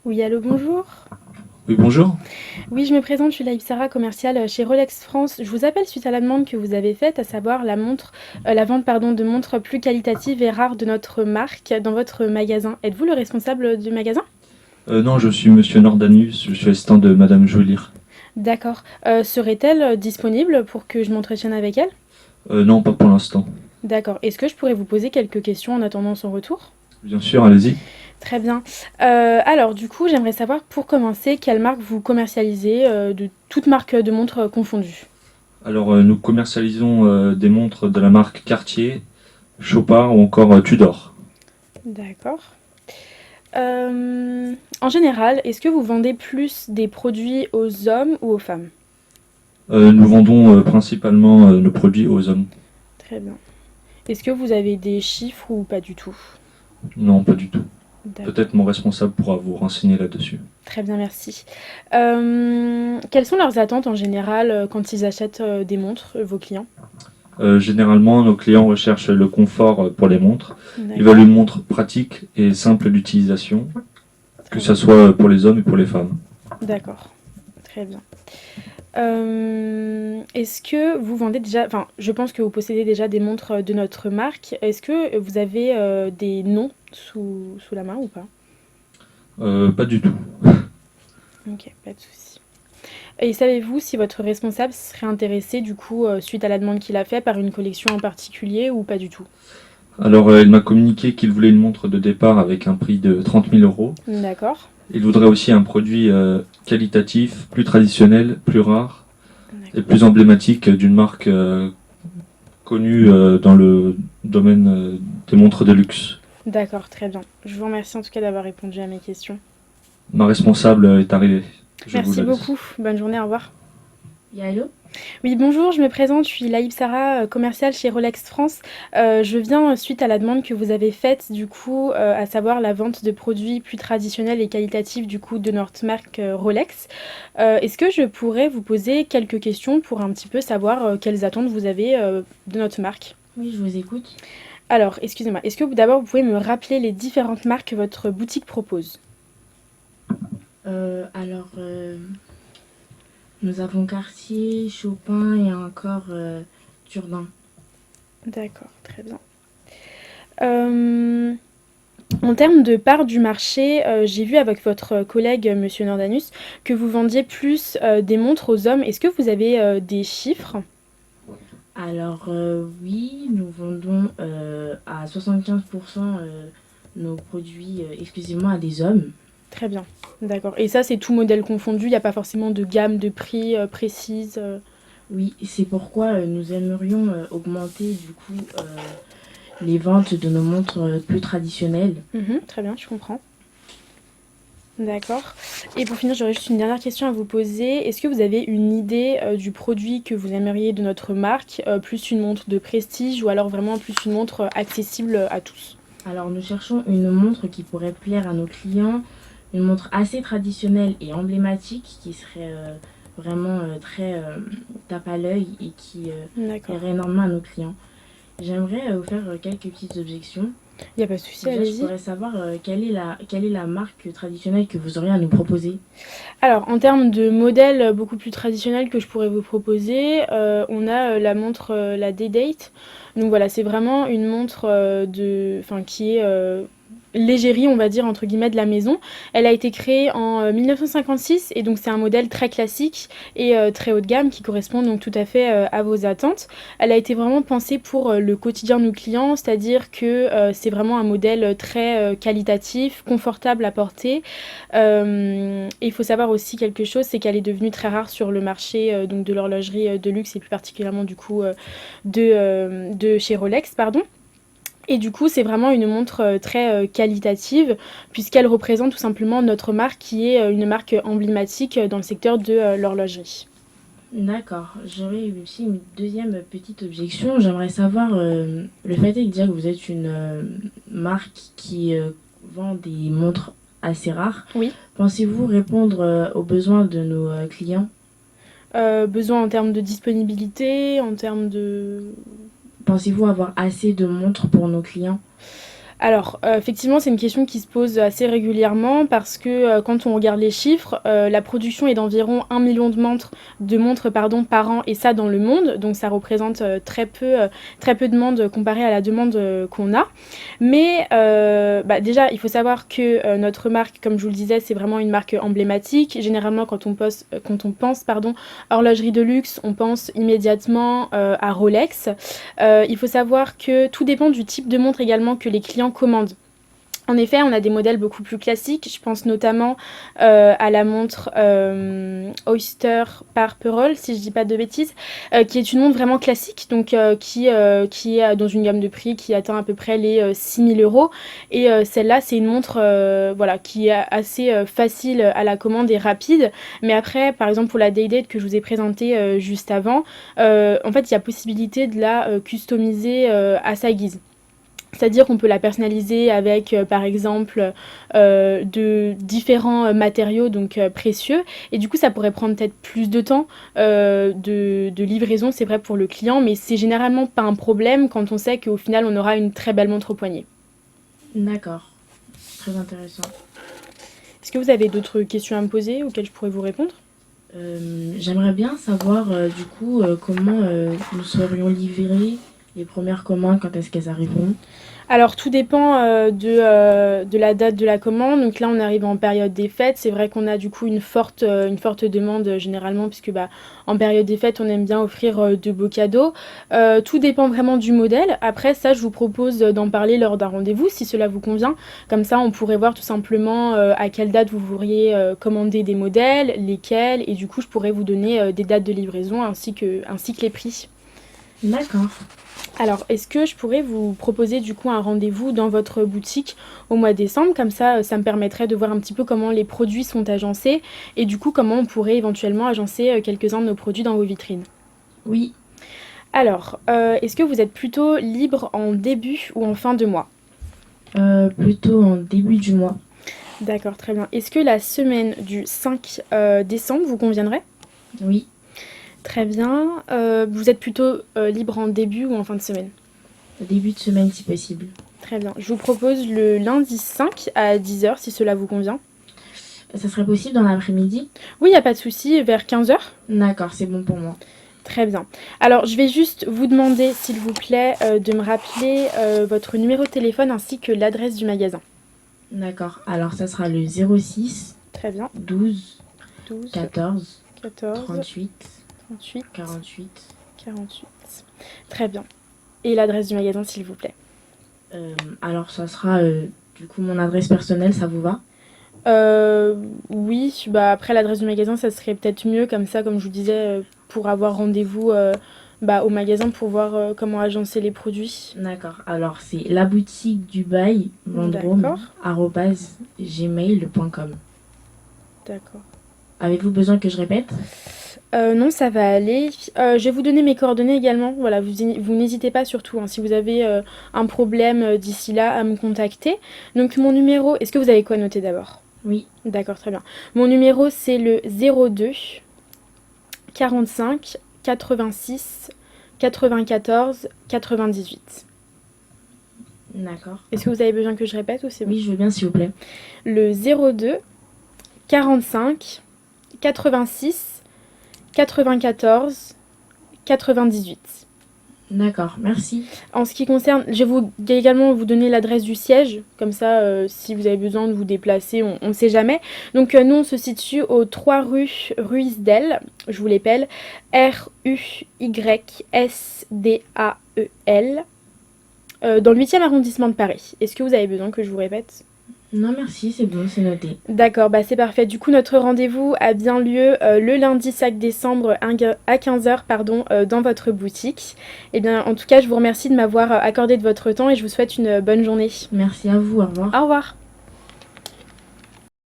Oui, allô, bonjour. Oui, bonjour. Oui, je me présente, je suis Laïb Sarah, commerciale chez Rolex France. Je vous appelle suite à la demande que vous avez faite, à savoir la vente de montres plus qualitatives et rares de notre marque dans votre magasin. Êtes-vous le responsable du magasin? Non, je suis Monsieur Nordanus, je suis assistant de Madame Jolir. D'accord. Serait-elle disponible pour que je m'entretienne avec elle? Non, pas pour l'instant. D'accord. Est-ce que je pourrais vous poser quelques questions en attendant son retour? Bien sûr, allez-y. Très bien. Alors, du coup, j'aimerais savoir, pour commencer, quelle marque vous commercialisez, de toutes marques de montres confondues. Alors, nous commercialisons des montres de la marque Cartier, Chopard ou encore Tudor. D'accord. En général, est-ce que vous vendez plus des produits aux hommes ou aux femmes? Nous vendons principalement nos produits aux hommes. Très bien. Est-ce que vous avez des chiffres ou pas du tout? Non, pas du tout. D'accord. Peut-être mon responsable pourra vous renseigner là-dessus. Très bien, merci. Quelles sont leurs attentes en général quand ils achètent des montres, vos clients? Généralement, nos clients recherchent le confort pour les montres. Ils D'accord. veulent une montre pratique et simple d'utilisation, que Très ce bien. soit pour les hommes et pour les femmes. D'accord. Très bien. Est-ce que vous vendez déjà, enfin, je pense que vous possédez déjà des montres de notre marque. Est-ce que vous avez des noms sous la main ou pas? Pas du tout. Ok, pas de souci. Et savez-vous si votre responsable serait intéressé, du coup, suite à la demande qu'il a fait, par une collection en particulier ou pas du tout? Alors, il m'a communiqué qu'il voulait une montre de départ avec un prix de 30 000 euros. D'accord. Il voudrait aussi un produit qualitatif, plus traditionnel, plus rare et D'accord. plus emblématique d'une marque connue dans le domaine des montres de luxe. D'accord, très bien. Je vous remercie en tout cas d'avoir répondu à mes questions. Ma responsable est arrivée. Je vous Merci la laisse. beaucoup. Bonne journée, au revoir. Oui, allô? Oui, bonjour, je me présente, je suis Laïb Sarah, commerciale chez Rolex France. Je viens suite à la demande que vous avez faite, du coup, à savoir la vente de produits plus traditionnels et qualitatifs, du coup, de notre marque Rolex. Est-ce que je pourrais vous poser quelques questions pour un petit peu savoir quelles attentes vous avez de notre marque? Oui, je vous écoute. Alors, excusez-moi, est-ce que d'abord vous pouvez me rappeler les différentes marques que votre boutique propose? Alors, nous avons Cartier, Chopin et encore Jourdain. D'accord, très bien. Euh, En termes de part du marché, j'ai vu avec votre collègue, monsieur Nordanus, que vous vendiez plus, des montres aux hommes. Est-ce que vous avez, des chiffres? Alors, oui, nous vendons à 75% nos produits exclusivement à des hommes. Très bien, d'accord, et ça, c'est tout modèle confondu, il n'y a pas forcément de gamme de prix, précise? Oui, c'est pourquoi nous aimerions augmenter du coup les ventes de nos montres plus traditionnelles. Très bien, je comprends. D'accord, et pour finir, j'aurais juste une dernière question à vous poser. Est-ce que vous avez une idée, du produit que vous aimeriez de notre marque? Plus une montre de prestige ou alors vraiment plus une montre, accessible, à tous? Alors, nous cherchons une montre qui pourrait plaire à nos clients, une montre assez traditionnelle et emblématique qui serait vraiment très tape à l'œil et qui D'accord, plairait énormément à nos clients. J'aimerais vous faire quelques petites objections. il n'y a pas de souci, Déjà, je allez-y. pourrais savoir quelle est la marque traditionnelle que vous auriez à nous proposer. Alors, en termes de modèles beaucoup plus traditionnels que je pourrais vous proposer, on a la montre, la D-Date. Donc voilà, c'est vraiment une montre qui est l'égérie, on va dire, entre guillemets, de la maison. Elle a été créée en 1956 et donc c'est un modèle très classique et très haut de gamme qui correspond donc tout à fait à vos attentes. Elle a été vraiment pensée pour le quotidien de nos clients, c'est-à-dire que c'est vraiment un modèle très qualitatif, confortable à porter. Et il faut savoir aussi quelque chose, c'est qu'elle est devenue très rare sur le marché donc de l'horlogerie de luxe et plus particulièrement du coup de chez Rolex, pardon. Et du coup, c'est vraiment une montre très qualitative puisqu'elle représente tout simplement notre marque qui est une marque emblématique dans le secteur de l'horlogerie. D'accord. J'aurais aussi une deuxième petite objection. J'aimerais savoir, le fait est de dire que vous êtes une marque qui vend des montres assez rares. Oui. Pensez-vous répondre aux besoins de nos clients? Besoin en termes de disponibilité, en termes de... pensez-vous avoir assez de montres pour nos clients? Alors, effectivement, c'est une question qui se pose assez régulièrement parce que, quand on regarde les chiffres, la production est d'environ 1 000 000 de montres pardon, par an et ça dans le monde. Donc ça représente, très peu de monde comparé à la demande, qu'on a. Mais, déjà, il faut savoir que, notre marque, comme je vous le disais, c'est vraiment une marque emblématique. Généralement, quand on pense, pardon, horlogerie de luxe, on pense immédiatement, à Rolex. Il faut savoir que tout dépend du type de montre également que les clients commandent. En effet, on a des modèles beaucoup plus classiques. Je pense notamment à la montre Oyster par Pearl, si je dis pas de bêtises, qui est une montre vraiment classique, donc qui est dans une gamme de prix qui atteint à peu près les 6 000 euros. Et celle-là, c'est une montre voilà, qui est assez facile à la commande et rapide. Mais après, par exemple, pour la Day-Date que je vous ai présentée juste avant, en fait, il y a possibilité de la customiser à sa guise. C'est-à-dire qu'on peut la personnaliser avec, par exemple, de différents matériaux donc précieux. Et du coup, ça pourrait prendre peut-être plus de temps de livraison, c'est vrai pour le client, mais c'est généralement pas un problème quand on sait qu'au final, on aura une très belle montre au poignet. D'accord, très intéressant. Est-ce que vous avez d'autres questions à me poser auxquelles je pourrais vous répondre? J'aimerais bien savoir du coup comment nous serions livrés, les premières commandes, quand est-ce qu'elles arriveront? Alors tout dépend de la date de la commande. Donc là on arrive en période des fêtes. C'est vrai qu'on a du coup une forte demande généralement puisque en période des fêtes on aime bien offrir de beaux cadeaux. Tout dépend vraiment du modèle. Après ça je vous propose d'en parler lors d'un rendez-vous si cela vous convient. Comme ça on pourrait voir tout simplement à quelle date vous voudriez commander des modèles, lesquels et du coup je pourrais vous donner des dates de livraison ainsi que les prix. D'accord. Alors, est-ce que je pourrais vous proposer du coup un rendez-vous dans votre boutique au mois de décembre? Comme ça me permettrait de voir un petit peu comment les produits sont agencés et du coup comment on pourrait éventuellement agencer quelques-uns de nos produits dans vos vitrines. Oui, Alors, est-ce que vous êtes plutôt libre en début ou en fin de mois? plutôt en début du mois. D'accord, très bien. Est-ce que la semaine du 5 décembre vous conviendrait? Oui, Très bien. Vous êtes plutôt libre en début ou en fin de semaine? début de semaine si possible. Très bien. Je vous propose le lundi 5 à 10 h si cela vous convient. Ça serait possible dans l'après-midi? Oui, il n'y a pas de souci, vers 15 h. D'accord, c'est bon pour moi. Très bien. Alors, je vais juste vous demander, s'il vous plaît, de me rappeler votre numéro de téléphone ainsi que l'adresse du magasin. D'accord, alors ça sera le 06 Très bien. 12 12, 14 14, 38 38, 48. 48. Très bien. Et l'adresse du magasin, s'il vous plaît. Alors ça sera du coup mon adresse personnelle, ça vous va? Oui, après l'adresse du magasin, ça serait peut-être mieux, comme ça, comme je vous disais, pour avoir rendez-vous au magasin pour voir comment agencer les produits. D'accord, alors c'est la boutique du bail D'accord. @gmail.com. D'accord. Avez-vous besoin que je répète? Non, ça va aller. Je vais vous donner mes coordonnées également. Voilà, vous n'hésitez pas surtout, hein, si vous avez un problème d'ici là à me contacter. Donc mon numéro, est-ce que vous avez quoi noter d'abord? Oui, D'accord, très bien. Mon numéro c'est le 02 45 86 94 98. d'accord. Est-ce que vous avez besoin que je répète ou c'est bon? Oui, je veux bien s'il vous plaît. Le 02 45 86 94 98. D'accord, merci. En ce qui concerne, je vais également vous donner l'adresse du siège, comme ça, si vous avez besoin de vous déplacer, on ne sait jamais. Donc nous, on se situe aux 3 rue Ruysdael, je vous l'appelle, Ruysdael, dans le 8e arrondissement de Paris. Est-ce que vous avez besoin que je vous répète? Non, merci, c'est bon, c'est noté. D'accord, c'est parfait. Du coup, notre rendez-vous a bien lieu le lundi 5 décembre à 15 h dans votre boutique. Et bien, en tout cas, je vous remercie de m'avoir accordé de votre temps et je vous souhaite une bonne journée. Merci à vous, au revoir. Au revoir.